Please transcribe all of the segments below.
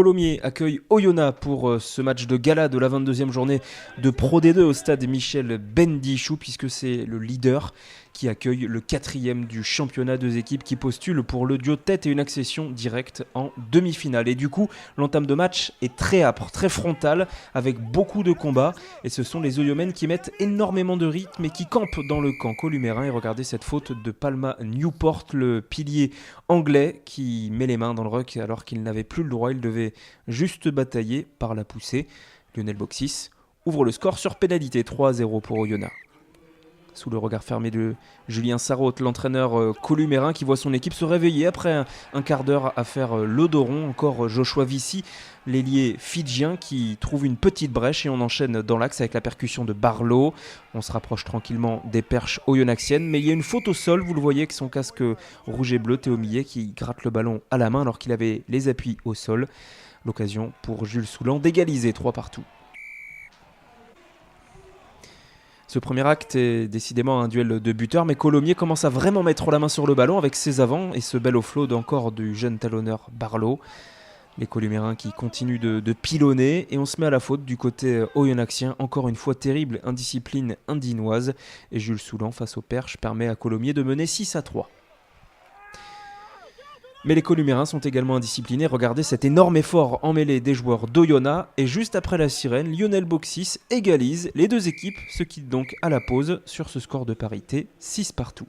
Colomiers accueille Oyonnax pour ce match de gala de la 22e journée de Pro D2 au stade Michel Bendichou, puisque c'est le leader qui accueille le 4e du championnat. Deux équipes qui postulent pour le duo de tête et une accession directe en demi-finale. Et du coup, l'entame de match est très âpre, très frontale, avec beaucoup de combats. Et ce sont les Oyomènes qui mettent énormément de rythme et qui campent dans le camp columérin. Et regardez cette faute de Palma Newport, le pilier anglais, qui met les mains dans le ruck alors qu'il n'avait plus le droit. Il devait juste batailler par la poussée. Lionel Boxis ouvre le score sur pénalité, 3-0 pour Oyonnax. Sous le regard fermé de Julien Sarraute, l'entraîneur columérin qui voit son équipe se réveiller après un quart d'heure à faire le dos rond. Encore Joshua Vici, l'ailier fidjien qui trouve une petite brèche, et on enchaîne dans l'axe avec la percussion de Barlow. On se rapproche tranquillement des perches oyonnaxiennes, mais il y a une faute au sol, vous le voyez avec son casque rouge et bleu, Théo Millet qui gratte le ballon à la main alors qu'il avait les appuis au sol. L'occasion pour Jules Soulan d'égaliser 3-3. Ce premier acte est décidément un duel de buteurs, mais Colomiers commence à vraiment mettre la main sur le ballon avec ses avants et ce bel offload encore du jeune talonneur Barlow. Les columérins qui continuent de pilonner, et on se met à la faute du côté oyonnaxien. Encore une fois, terrible indiscipline indinoise, et Jules Soulan face aux perches permet à Colomiers de mener 6-3. Mais les columérins sont également indisciplinés. Regardez cet énorme effort en mêlée des joueurs d'Oyonnax. Et juste après la sirène, Lionel Boxis égalise. Les deux équipes se quittent donc à la pause sur ce score de parité, 6-6.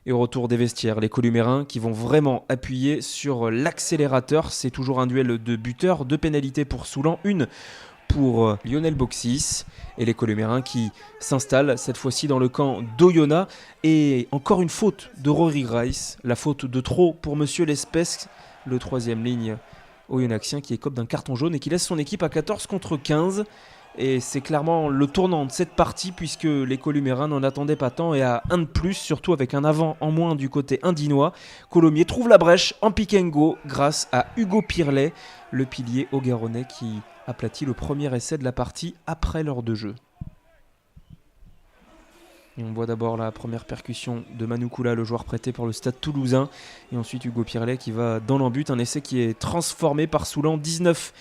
Et au retour des vestiaires, les columérins qui vont vraiment appuyer sur l'accélérateur. C'est toujours un duel de buteurs, deux pénalités pour Soulan, une pour Lionel Boxis, et les columérins qui s'installent cette fois-ci dans le camp d'Oyonnax. Et encore une faute de Rory Grice, la faute de trop pour Monsieur Lespès, le troisième ligne oyonnaxien qui écope d'un carton jaune et qui laisse son équipe à 14-15. Et c'est clairement le tournant de cette partie, puisque les columérins n'en attendaient pas tant, et à un de plus, surtout avec un avant en moins du côté indinois. Colomiers trouve la brèche en pick and go grâce à Hugo Pirlet, le pilier haut-garonnais qui aplatit le premier essai de la partie après l'heure de jeu. Et on voit d'abord la première percussion de Manu Koula, le joueur prêté par le Stade Toulousain. Et ensuite Hugo Pirlet qui va dans l'embut. Un essai qui est transformé par Soulan, 19-9,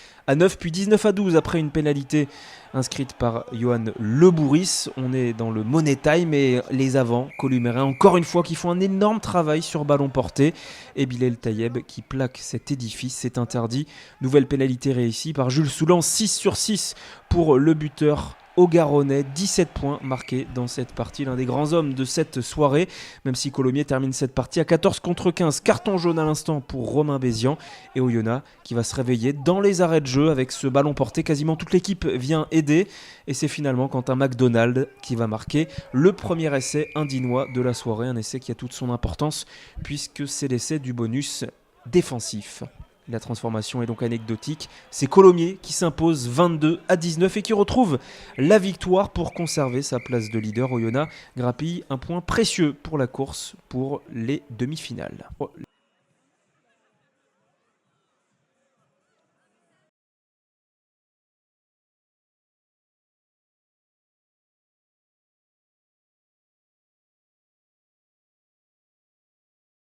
puis 19-12 après une pénalité inscrite par Johan Lebouris. On est dans le money time, et les avants columérins, encore une fois, qui font un énorme travail sur ballon porté. Et Bilal Tayeb qui plaque cet édifice, c'est interdit. Nouvelle pénalité réussie par Jules Soulan, 6/6 pour le buteur Haut-Garonnais, 17 points marqués dans cette partie, l'un des grands hommes de cette soirée, même si Colomiers termine cette partie à 14-15, carton jaune à l'instant pour Romain Bézian, et Oyonnax qui va se réveiller dans les arrêts de jeu avec ce ballon porté. Quasiment toute l'équipe vient aider, et c'est finalement Quentin McDonald qui va marquer le premier essai indinois de la soirée, un essai qui a toute son importance puisque c'est l'essai du bonus défensif. La transformation est donc anecdotique. C'est Colomiers qui s'impose 22-19 et qui retrouve la victoire pour conserver sa place de leader. Oyonnax grappille un point précieux pour la course pour les demi-finales.